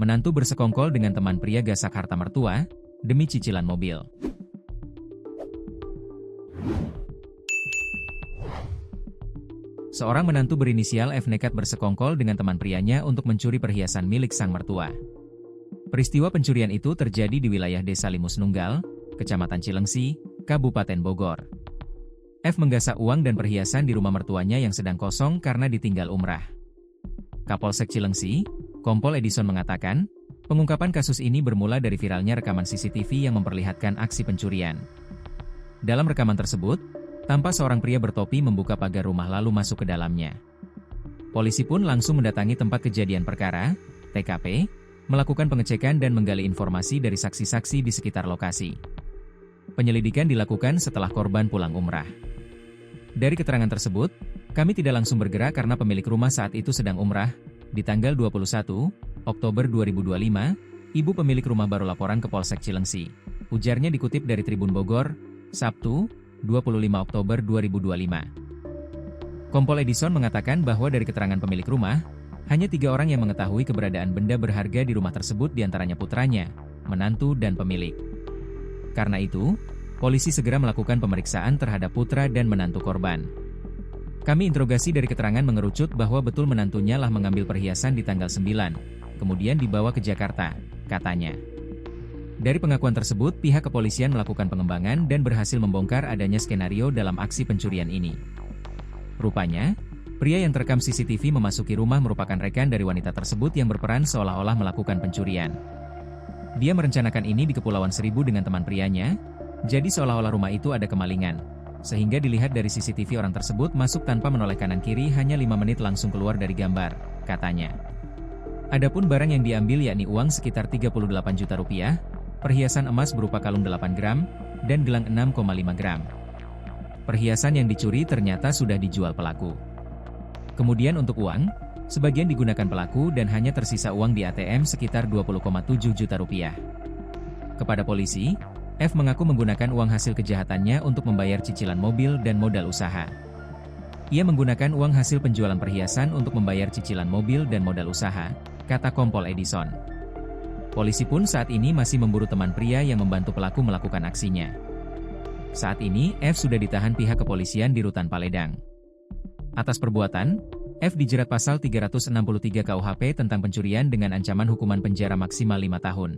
Menantu bersekongkol dengan teman pria gasak harta mertua demi cicilan mobil. Seorang menantu berinisial F nekat bersekongkol dengan teman prianya untuk mencuri perhiasan milik sang mertua. Peristiwa pencurian itu terjadi di wilayah Desa Limus Nunggal, Kecamatan Cilengsi, Kabupaten Bogor. F menggasak uang dan perhiasan di rumah mertuanya yang sedang kosong karena ditinggal umrah. Kapolsek Cilengsi, Kompol Edison mengatakan, pengungkapan kasus ini bermula dari viralnya rekaman CCTV yang memperlihatkan aksi pencurian. Dalam rekaman tersebut, tampak seorang pria bertopi membuka pagar rumah lalu masuk ke dalamnya. Polisi pun langsung mendatangi tempat kejadian perkara, TKP, melakukan pengecekan dan menggali informasi dari saksi-saksi di sekitar lokasi. Penyelidikan dilakukan setelah korban pulang umrah. Dari keterangan tersebut, kami tidak langsung bergerak karena pemilik rumah saat itu sedang umrah. Di tanggal 21 Oktober 2025, ibu pemilik rumah baru laporan ke Polsek Cilengsi. Ujarnya dikutip dari Tribun Bogor, Sabtu, 25 Oktober 2025. Kompol Edison mengatakan bahwa dari keterangan pemilik rumah, hanya 3 orang yang mengetahui keberadaan benda berharga di rumah tersebut diantaranya putranya, menantu dan pemilik. Karena itu, polisi segera melakukan pemeriksaan terhadap putra dan menantu korban. Kami interogasi dari keterangan mengerucut bahwa betul menantunya lah mengambil perhiasan di tanggal 9, kemudian dibawa ke Jakarta, katanya. Dari pengakuan tersebut, pihak kepolisian melakukan pengembangan dan berhasil membongkar adanya skenario dalam aksi pencurian ini. Rupanya, pria yang terekam CCTV memasuki rumah merupakan rekan dari wanita tersebut yang berperan seolah-olah melakukan pencurian. Dia merencanakan ini di Kepulauan Seribu dengan teman prianya, jadi seolah-olah rumah itu ada kemalingan. Sehingga dilihat dari CCTV orang tersebut masuk tanpa menoleh kanan kiri hanya 5 menit langsung keluar dari gambar, katanya. Adapun barang yang diambil yakni uang sekitar 38 juta rupiah, perhiasan emas berupa kalung 8 gram, dan gelang 6,5 gram. Perhiasan yang dicuri ternyata sudah dijual pelaku. Kemudian untuk uang, sebagian digunakan pelaku dan hanya tersisa uang di ATM sekitar 20,7 juta rupiah. Kepada polisi, F mengaku menggunakan uang hasil kejahatannya untuk membayar cicilan mobil dan modal usaha. Ia menggunakan uang hasil penjualan perhiasan untuk membayar cicilan mobil dan modal usaha, kata Kompol Edison. Polisi pun saat ini masih memburu teman pria yang membantu pelaku melakukan aksinya. Saat ini, F sudah ditahan pihak kepolisian di Rutan Paledang. Atas perbuatan, F dijerat pasal 363 KUHP tentang pencurian dengan ancaman hukuman penjara maksimal 5 tahun.